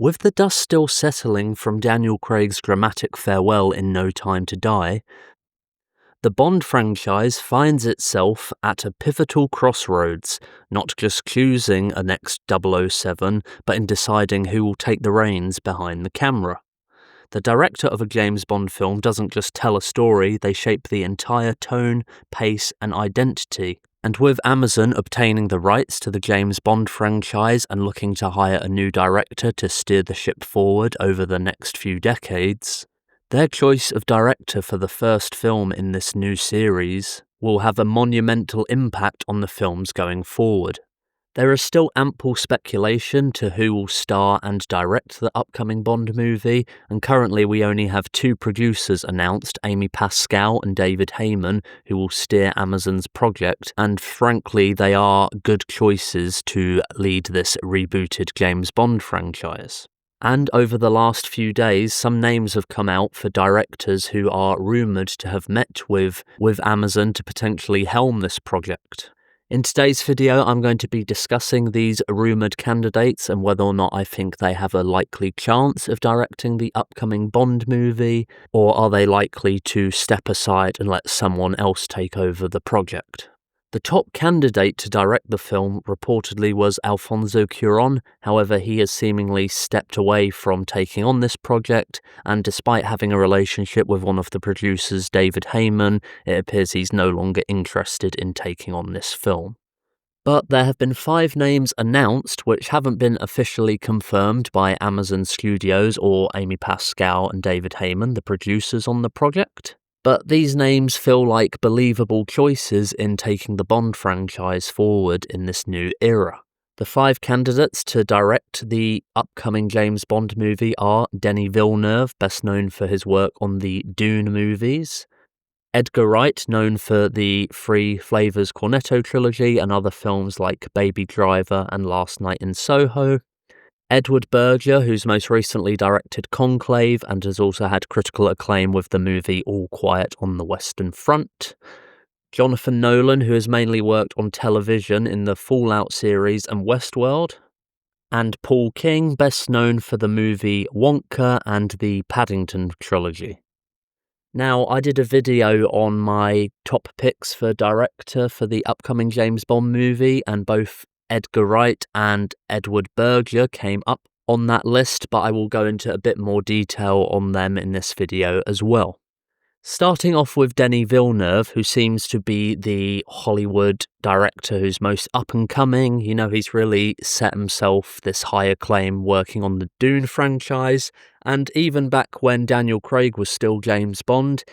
With the dust still settling from Daniel Craig's dramatic farewell in No Time to Die, the Bond franchise finds itself at a pivotal crossroads, not just choosing a next 007, but in deciding who will take the reins behind the camera. The director of a James Bond film doesn't just tell a story, they shape the entire tone, pace, and identity. And with Amazon obtaining the rights to the James Bond franchise and looking to hire a new director to steer the ship forward over the next few decades, their choice of director for the first film in this new series will have a monumental impact on the films going forward. There is still ample speculation to who will star and direct the upcoming Bond movie, and currently we only have two producers announced, Amy Pascal and David Heyman, who will steer Amazon's project, and frankly they are good choices to lead this rebooted James Bond franchise. And over the last few days, some names have come out for directors who are rumoured to have met with Amazon to potentially helm this project. In today's video, I'm going to be discussing these rumoured candidates and whether or not I think they have a likely chance of directing the upcoming Bond movie, or are they likely to step aside and let someone else take over the project. The top candidate to direct the film reportedly was Alfonso Cuarón, however he has seemingly stepped away from taking on this project, and despite having a relationship with one of the producers, David Heyman, it appears he's no longer interested in taking on this film. But there have been 5 names announced which haven't been officially confirmed by Amazon Studios or Amy Pascal and David Heyman, the producers on the project. But these names feel like believable choices in taking the Bond franchise forward in this new era. The 5 candidates to direct the upcoming James Bond movie are Denis Villeneuve, best known for his work on the Dune movies; Edgar Wright, known for the Three Flavors Cornetto trilogy and other films like Baby Driver and Last Night in Soho; Edward Berger, who's most recently directed Conclave and has also had critical acclaim with the movie All Quiet on the Western Front; Jonathan Nolan, who has mainly worked on television in the Fallout series and Westworld; and Paul King, best known for the movie Wonka and the Paddington trilogy. Now, I did a video on my top picks for director for the upcoming James Bond movie, and both Edgar Wright and Edward Berger came up on that list, but I will go into a bit more detail on them in this video as well. Starting off with Denis Villeneuve, who seems to be the Hollywood director who's most up and coming. You know, he's really set himself this high acclaim working on the Dune franchise, and even back when Daniel Craig was still James Bond,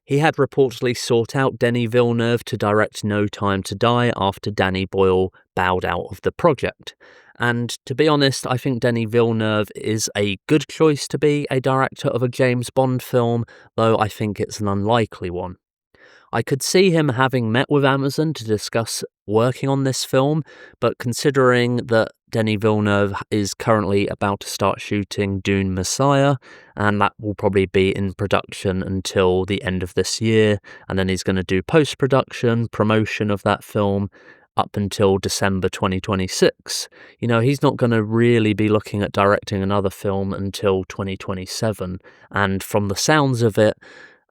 he had reportedly sought out Denis Villeneuve to direct No Time to Die after Danny Boyle bowed out of the project. And to be honest, I think Denis Villeneuve is a good choice to be a director of a James Bond film, though I think it's an unlikely one. I could see him having met with Amazon to discuss working on this film, but considering that Denis Villeneuve is currently about to start shooting Dune Messiah, and that will probably be in production until the end of this year, and then he's going to do post-production, promotion of that film, up until December 2026. You know, he's not going to really be looking at directing another film until 2027, and from the sounds of it,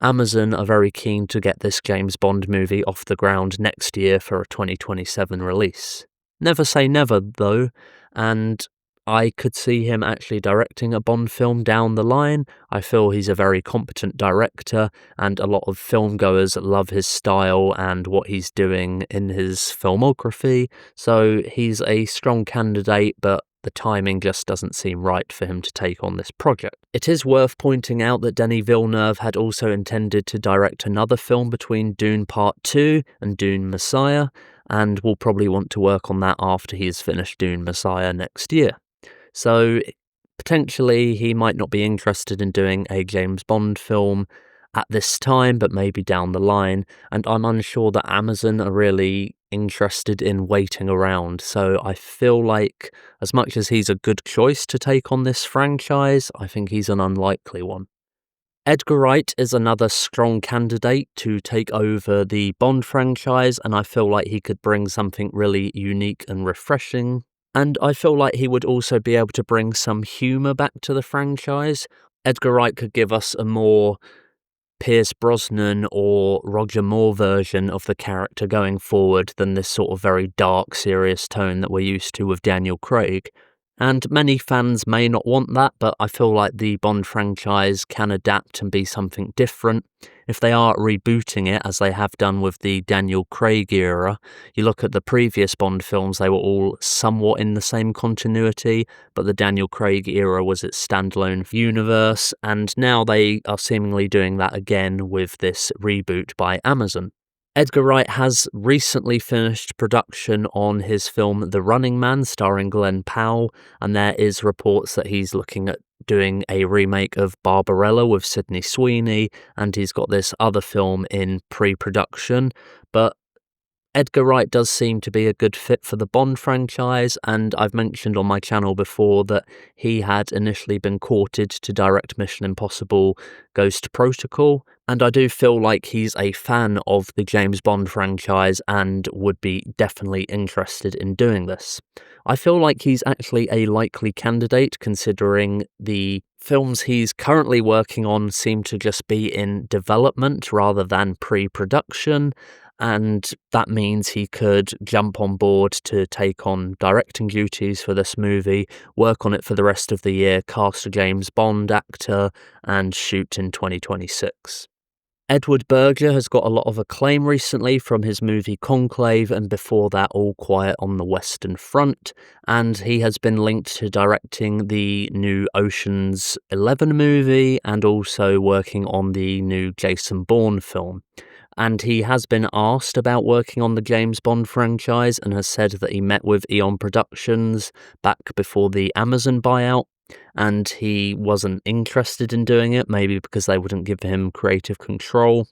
Amazon are very keen to get this James Bond movie off the ground next year for a 2027 release. Never say never, though, and I could see him actually directing a Bond film down the line. I feel he's a very competent director, and a lot of filmgoers love his style and what he's doing in his filmography, so he's a strong candidate, but the timing just doesn't seem right for him to take on this project. It is worth pointing out that Denis Villeneuve had also intended to direct another film between Dune Part 2 and Dune Messiah, and will probably want to work on that after he has finished Dune Messiah next year. So potentially he might not be interested in doing a James Bond film at this time, but maybe down the line, and I'm unsure that Amazon are really interested in waiting around, so I feel like as much as he's a good choice to take on this franchise, I think he's an unlikely one. Edgar Wright is another strong candidate to take over the Bond franchise, and I feel like he could bring something really unique and refreshing. And I feel like he would also be able to bring some humour back to the franchise. Edgar Wright could give us a more Pierce Brosnan or Roger Moore version of the character going forward than this sort of very dark, serious tone that we're used to with Daniel Craig. And many fans may not want that, but I feel like the Bond franchise can adapt and be something different. If they are rebooting it, as they have done with the Daniel Craig era, you look at the previous Bond films, they were all somewhat in the same continuity, but the Daniel Craig era was its standalone universe, and now they are seemingly doing that again with this reboot by Amazon. Edgar Wright has recently finished production on his film The Running Man, starring Glenn Powell, and there is reports that he's looking at doing a remake of Barbarella with Sydney Sweeney, and he's got this other film in pre-production, but Edgar Wright does seem to be a good fit for the Bond franchise, and I've mentioned on my channel before that he had initially been courted to direct Mission Impossible Ghost Protocol, and I do feel like he's a fan of the James Bond franchise and would be definitely interested in doing this. I feel like he's actually a likely candidate, considering the films he's currently working on seem to just be in development rather than pre-production, and that means he could jump on board to take on directing duties for this movie, work on it for the rest of the year, cast a James Bond actor, and shoot in 2026. Edward Berger has got a lot of acclaim recently from his movie Conclave, and before that All Quiet on the Western Front, and he has been linked to directing the new Ocean's 11 movie and also working on the new Jason Bourne film. And he has been asked about working on the James Bond franchise and has said that he met with Eon Productions back before the Amazon buyout, and he wasn't interested in doing it, maybe because they wouldn't give him creative control.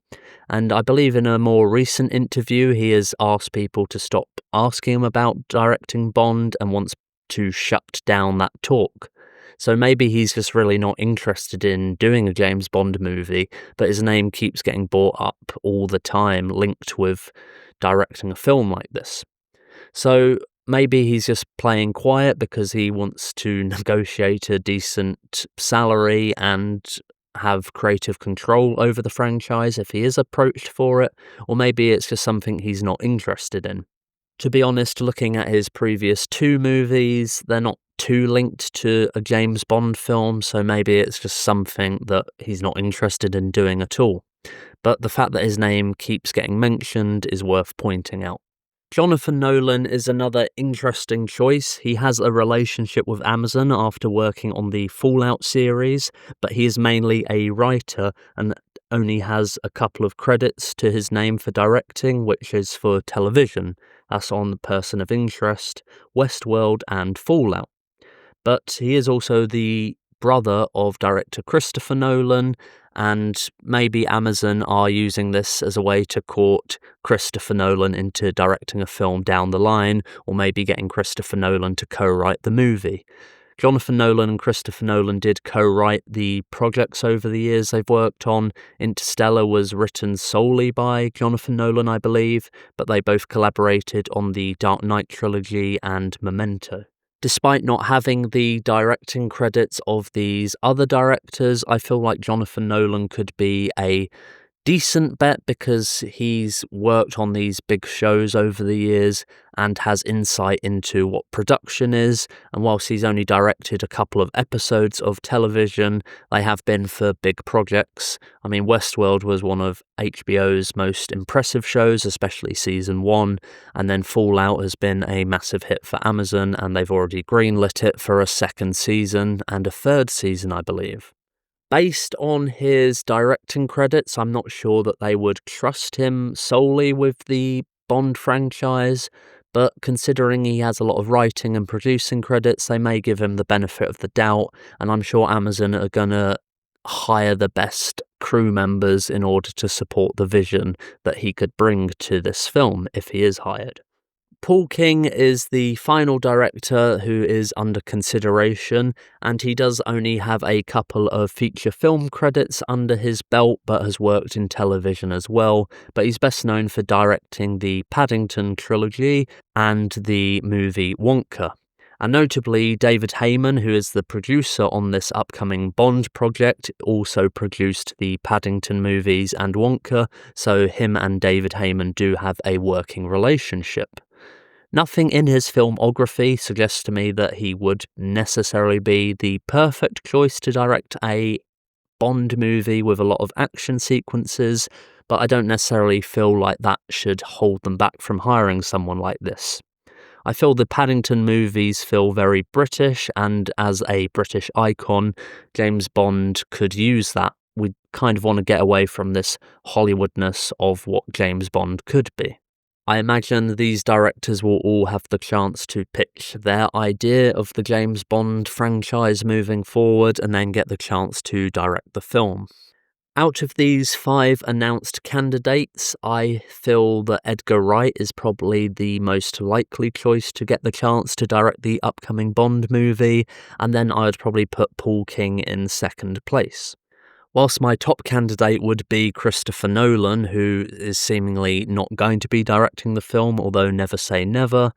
And I believe in a more recent interview, he has asked people to stop asking him about directing Bond and wants to shut down that talk. So maybe he's just really not interested in doing a James Bond movie, but his name keeps getting brought up all the time, linked with directing a film like this. So maybe he's just playing quiet because he wants to negotiate a decent salary and have creative control over the franchise if he is approached for it, or maybe it's just something he's not interested in. To be honest, looking at his previous two movies, they're not too linked to a James Bond film, so maybe it's just something that he's not interested in doing at all. But the fact that his name keeps getting mentioned is worth pointing out. Jonathan Nolan is another interesting choice. He has a relationship with Amazon after working on the Fallout series, but he is mainly a writer and only has a couple of credits to his name for directing, which is for television. That's on Person of Interest, Westworld, and Fallout. But he is also the brother of director Christopher Nolan, and maybe Amazon are using this as a way to court Christopher Nolan into directing a film down the line, or maybe getting Christopher Nolan to co-write the movie. Jonathan Nolan and Christopher Nolan did co-write the projects over the years they've worked on. Interstellar was written solely by Jonathan Nolan, I believe, but they both collaborated on the Dark Knight trilogy and Memento. Despite not having the directing credits of these other directors, I feel like Jonathan Nolan could be a decent bet because he's worked on these big shows over the years and has insight into what production is, and whilst he's only directed a couple of episodes of television, they have been for big projects. I mean, Westworld was one of HBO's most impressive shows, especially season 1, and then Fallout has been a massive hit for Amazon, and they've already greenlit it for a second season and a third season, I believe. Based on his directing credits, I'm not sure that they would trust him solely with the Bond franchise, but considering he has a lot of writing and producing credits, they may give him the benefit of the doubt, and I'm sure Amazon are going to hire the best crew members in order to support the vision that he could bring to this film if he is hired. Paul King is the final director who is under consideration, and he does only have a couple of feature film credits under his belt, but has worked in television as well. But he's best known for directing the Paddington trilogy and the movie Wonka. And notably, David Heyman, who is the producer on this upcoming Bond project, also produced the Paddington movies and Wonka, so him and David Heyman do have a working relationship. Nothing in his filmography suggests to me that he would necessarily be the perfect choice to direct a Bond movie with a lot of action sequences, but I don't necessarily feel like that should hold them back from hiring someone like this. I feel the Paddington movies feel very British, and as a British icon, James Bond could use that. We kind of want to get away from this Hollywoodness of what James Bond could be. I imagine these directors will all have the chance to pitch their idea of the James Bond franchise moving forward and then get the chance to direct the film. Out of these 5 announced candidates, I feel that Edgar Wright is probably the most likely choice to get the chance to direct the upcoming Bond movie, and then I would probably put Paul King in second place. Whilst my top candidate would be Christopher Nolan, who is seemingly not going to be directing the film, although never say never,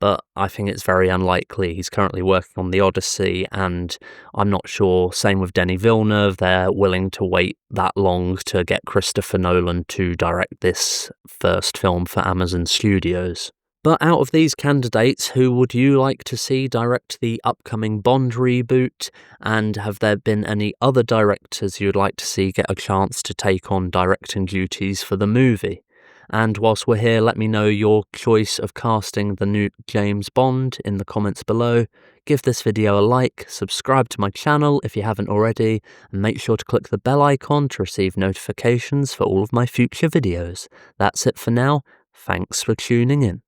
but I think it's very unlikely. He's currently working on The Odyssey, and I'm not sure, same with Denis Villeneuve, they're willing to wait that long to get Christopher Nolan to direct this first film for Amazon Studios. But out of these candidates, who would you like to see direct the upcoming Bond reboot? And have there been any other directors you'd like to see get a chance to take on directing duties for the movie? And whilst we're here, let me know your choice of casting the new James Bond in the comments below. Give this video a like, subscribe to my channel if you haven't already, and make sure to click the bell icon to receive notifications for all of my future videos. That's it for now. Thanks for tuning in.